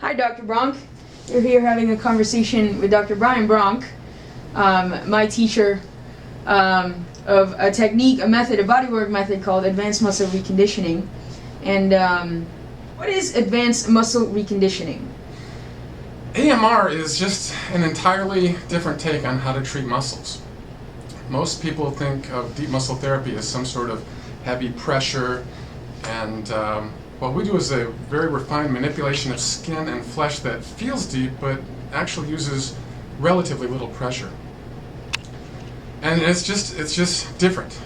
Hi, Dr. Bronc. You're here having a conversation with Dr. Brian Bronc, my teacher of a technique, a method, a bodywork method called Advanced Muscle Reconditioning. And what is Advanced Muscle Reconditioning? AMR is just an entirely different take on how to treat muscles. Most people think of deep muscle therapy as some sort of heavy pressure, and what we do is a very refined manipulation of skin and flesh that feels deep but actually uses relatively little pressure. And it's just different.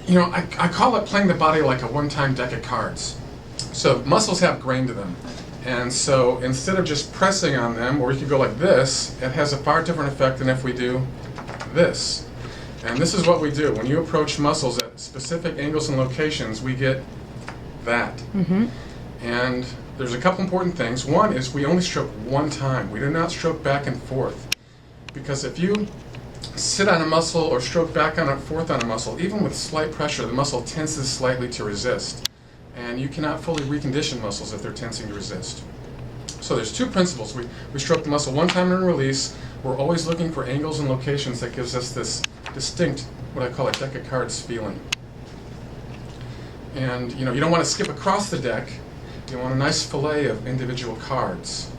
You know, I call it playing the body like a one-time deck of cards. So muscles have grain to them. And so instead of just pressing on them, or you could go like this, it has a far different effect than if we do this. And this is what we do. When you approach muscles at specific angles and locations, we get that. Mm-hmm. And there's a couple important things. One is we only stroke one time. We do not stroke back and forth. Because if you sit on a muscle or stroke back and forth on a muscle, even with slight pressure, the muscle tenses slightly to resist. And you cannot fully recondition muscles if they're tensing to resist. So there's two principles. We stroke the muscle one time and release. We're always looking for angles and locations that gives us this distinct, what I call a deck of cards feeling. And you don't want to skip across the deck. You want a nice fillet of individual cards.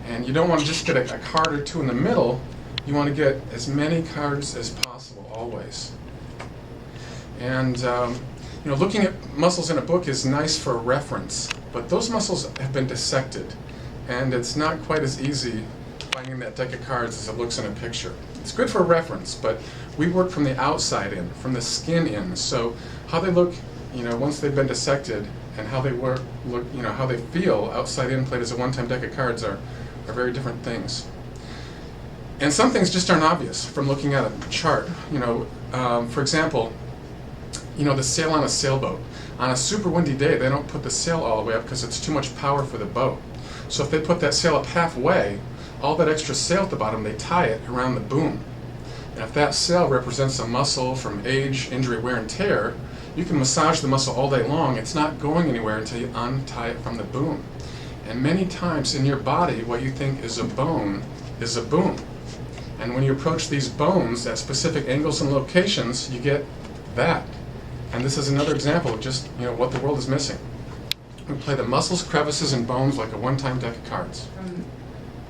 And you don't want to just get a card or two in the middle. You want to get as many cards as possible, always. And looking at muscles in a book is nice for reference, but those muscles have been dissected, and it's not quite as easy finding that deck of cards as it looks in a picture. It's good for reference, but we work from the outside in, from the skin in. So how they look, once they've been dissected, and how they how they feel outside in played as a one-time deck of cards are very different things. And some things just aren't obvious from looking at a chart. For example, the sail on a sailboat. On a super windy day, they don't put the sail all the way up because it's too much power for the boat. So if they put that sail up halfway, all that extra sail at the bottom, they tie it around the boom. And if that sail represents a muscle from age, injury, wear, and tear, you can massage the muscle all day long. It's not going anywhere until you untie it from the boom. And many times in your body, what you think is a bone is a boom. And when you approach these bones at specific angles and locations, you get that. And this is another example of just what the world is missing. We play the muscles, crevices, and bones like a one-time deck of cards.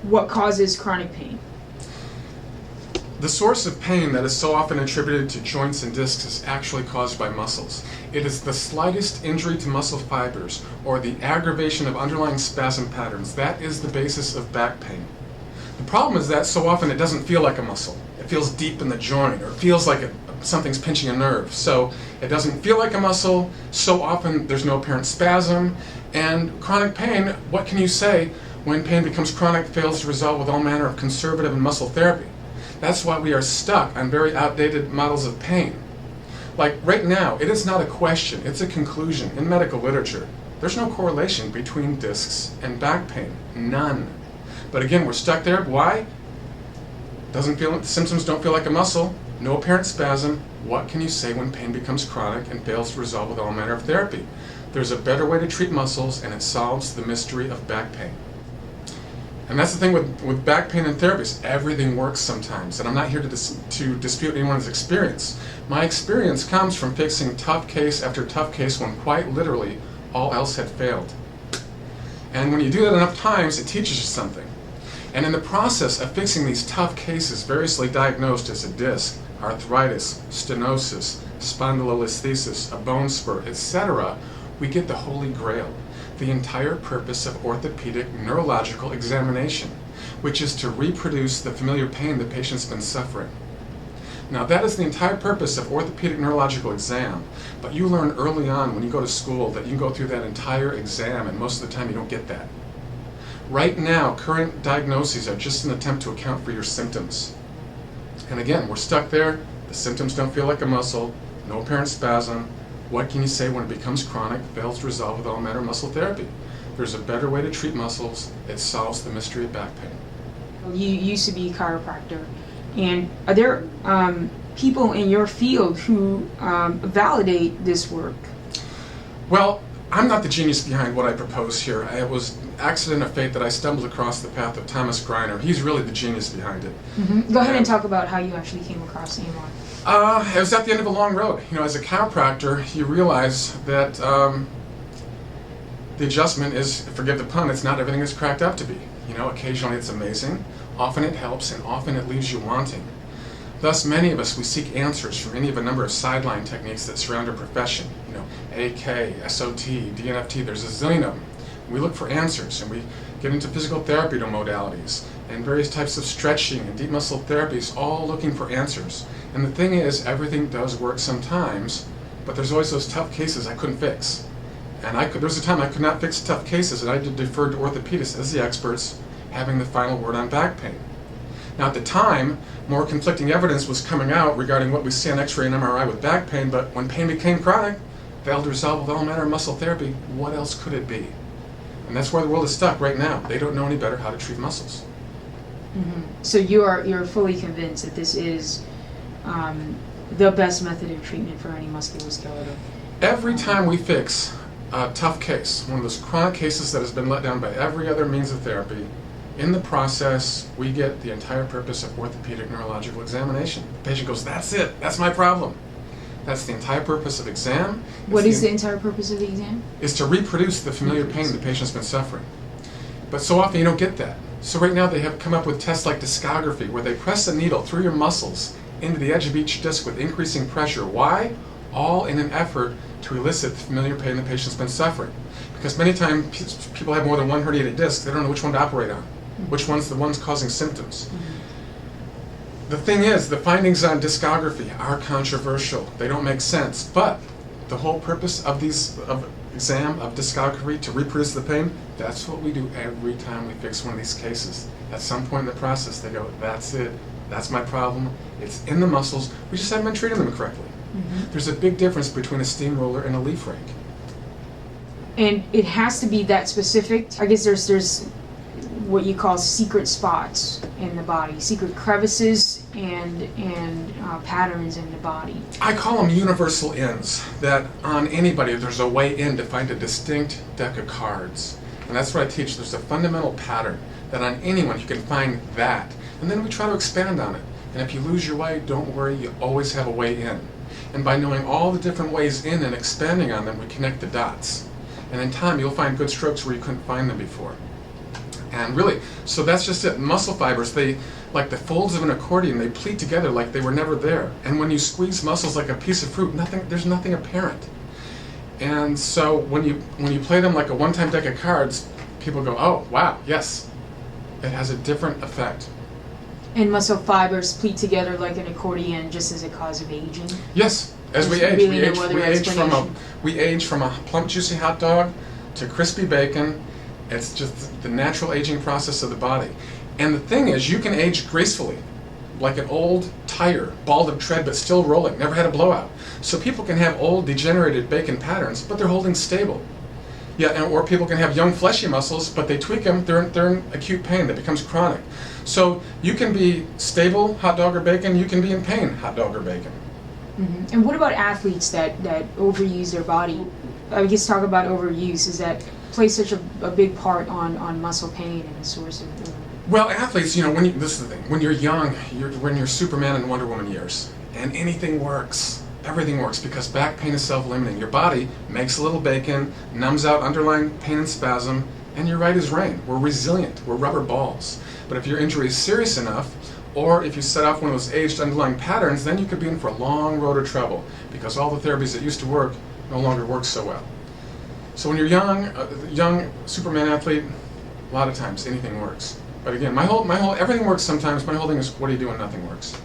What causes chronic pain? The source of pain that is so often attributed to joints and discs is actually caused by muscles. It is the slightest injury to muscle fibers or the aggravation of underlying spasm patterns. That is the basis of back pain. The problem is that so often it doesn't feel like a muscle. It feels deep in the joint, or it feels like something's pinching a nerve. So it doesn't feel like a muscle. So often there's no apparent spasm. And chronic pain, what can you say when pain becomes chronic, fails to resolve with all manner of conservative and muscle therapy? That's why we are stuck on very outdated models of pain. Like right now, it is not a question, it's a conclusion in medical literature. There's no correlation between discs and back pain. None. But again, we're stuck there. Why? Symptoms don't feel like a muscle. No apparent spasm. What can you say when pain becomes chronic and fails to resolve with all manner of therapy? There's a better way to treat muscles, and it solves the mystery of back pain. And that's the thing with back pain and therapies. Everything works sometimes, and I'm not here to dispute anyone's experience. My experience comes from fixing tough case after tough case when quite literally all else had failed. And when you do that enough times, it teaches you something. And in the process of fixing these tough cases variously diagnosed as a disc, arthritis, stenosis, spondylolisthesis, a bone spur, etc., we get the holy grail, the entire purpose of orthopedic neurological examination, which is to reproduce the familiar pain the patient's been suffering. Now that is the entire purpose of orthopedic neurological exam, but you learn early on when you go to school that you can go through that entire exam, and most of the time you don't get that. Right now, current diagnoses are just an attempt to account for your symptoms. And again, we're stuck there. The symptoms don't feel like a muscle, no apparent spasm. What can you say when it becomes chronic, fails to resolve with all manner of muscle therapy? There's a better way to treat muscles. It solves the mystery of back pain. You used to be a chiropractor, and are there people in your field who validate this work? Well, I'm not the genius behind what I propose here. It was accident of fate that I stumbled across the path of Thomas Greiner. He's really the genius behind it. Go ahead and talk about how you actually came across AMR. It was at the end of a long road. You know, as a chiropractor, you realize that the adjustment is, forgive the pun, it's not everything it's cracked up to be. You know, occasionally it's amazing, often it helps, and often it leaves you wanting. Thus, many of us, we seek answers from any of a number of sideline techniques that surround our profession. You know, AK, SOT, DNFT, there's a zillion of them. We look for answers, and we get into physical therapy modalities, and various types of stretching and deep muscle therapies, all looking for answers. And the thing is, everything does work sometimes, but there's always those tough cases I couldn't fix. And there was a time I could not fix tough cases, and I deferred to orthopedists as the experts, having the final word on back pain. Now at the time, more conflicting evidence was coming out regarding what we see on X-ray and MRI with back pain, but when pain became chronic, failed to resolve with all manner of muscle therapy, what else could it be? And that's where the world is stuck right now. They don't know any better how to treat muscles. So you're fully convinced that this is the best method of treatment for any musculoskeletal? Every time we fix a tough case, one of those chronic cases that has been let down by every other means of therapy, in the process, we get the entire purpose of orthopedic neurological examination. The patient goes, that's it, that's my problem. That's the entire purpose of exam. What is the entire purpose of the exam? Is to reproduce the familiar pain the patient's been suffering. But so often you don't get that. So right now they have come up with tests like discography, where they press a needle through your muscles into the edge of each disc with increasing pressure. Why? All in an effort to elicit the familiar pain the patient's been suffering. Because many times people have more than one herniated disc, they don't know which one to operate on. Which one's the one's causing symptoms. The thing is, the findings on discography are controversial. They don't make sense. But the whole purpose of exam of discography to reproduce the pain, that's what we do every time we fix one of these cases. At some point in the process, they go, that's it. That's my problem. It's in the muscles. We just haven't been treating them correctly. There's a big difference between a steamroller and a leaf rake. And it has to be that specific. I guess there's what you call secret spots in the body, secret crevices and patterns in the body. I call them universal ins, that on anybody there's a way in to find a distinct deck of cards. And that's what I teach. There's a fundamental pattern that on anyone you can find that. And then we try to expand on it. And if you lose your way, don't worry, you always have a way in. And by knowing all the different ways in and expanding on them, we connect the dots. And in time, you'll find good strokes where you couldn't find them before. And really, so that's just it. Muscle fibers, they, like the folds of an accordion, they pleat together like they were never there. And when you squeeze muscles like a piece of fruit, there's nothing apparent. And so when you play them like a one-time deck of cards, people go, oh, wow, yes. It has a different effect. And muscle fibers pleat together like an accordion just as a cause of aging? Yes, as we age. We age from a plump, juicy hot dog to crispy bacon. It's just the natural aging process of the body. And the thing is, you can age gracefully, like an old tire, bald of tread but still rolling, never had a blowout. So people can have old, degenerated bacon patterns, but they're holding stable. Yeah, or people can have young, fleshy muscles, but they tweak them, they're in acute pain that becomes chronic. So you can be stable, hot dog or bacon, you can be in pain, hot dog or bacon. And what about athletes that overuse their body? I guess talk about overuse. Is that plays such a big part on muscle pain and the source of Well, athletes, you know, this is the thing. When you're young, when you're Superman and Wonder Woman years, and anything works. Everything works because back pain is self-limiting. Your body makes a little bacon, numbs out underlying pain and spasm, and you're right as rain. We're resilient. We're rubber balls. But if your injury is serious enough, or if you set off one of those aged underlying patterns, then you could be in for a long road of trouble because all the therapies that used to work no longer work so well. So when you're young Superman athlete, a lot of times anything works. But again, my whole everything works sometimes. My whole thing is, what do you do when nothing works?